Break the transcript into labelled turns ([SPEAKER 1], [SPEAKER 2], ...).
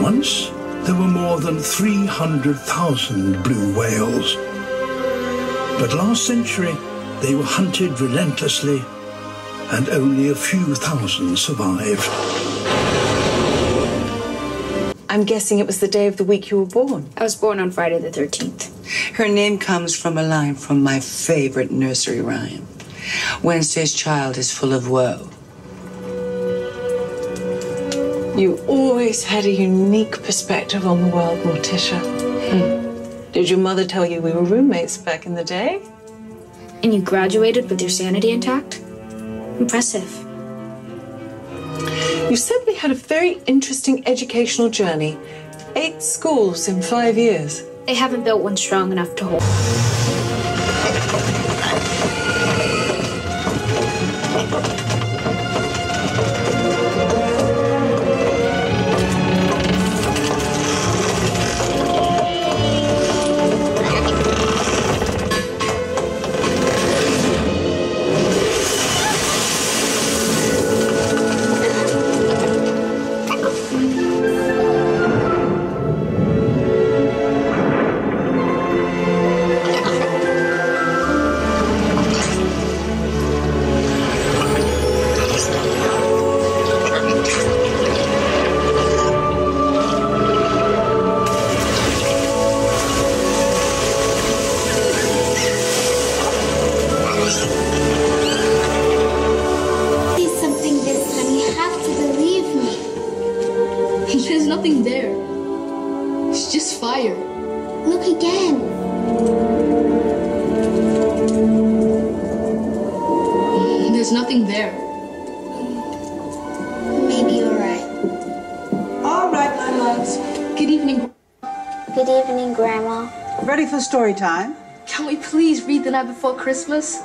[SPEAKER 1] Once, there were more than 300,000 blue whales. But last century, they were hunted relentlessly, and only a few thousand survived.
[SPEAKER 2] I'm guessing it was the day of the week you were born.
[SPEAKER 3] I was born on Friday the 13th.
[SPEAKER 4] Her name comes from a line from my favorite nursery rhyme. Wednesday's child is full of woe.
[SPEAKER 2] You always had a unique perspective on the world, Morticia. Did your mother tell you we were roommates back in the day?
[SPEAKER 3] And you graduated with your sanity intact? Impressive.
[SPEAKER 2] You said we had a very interesting educational journey. 8 schools in 5 years.
[SPEAKER 3] They haven't built one strong enough to hold.
[SPEAKER 5] There's nothing there. It's just fire.
[SPEAKER 6] Look again.
[SPEAKER 5] There's nothing there.
[SPEAKER 6] Maybe you're right.
[SPEAKER 7] All right, my loves.
[SPEAKER 5] Good evening.
[SPEAKER 6] Good evening, Grandma.
[SPEAKER 7] Ready for story time?
[SPEAKER 5] Can we please read The Night Before Christmas?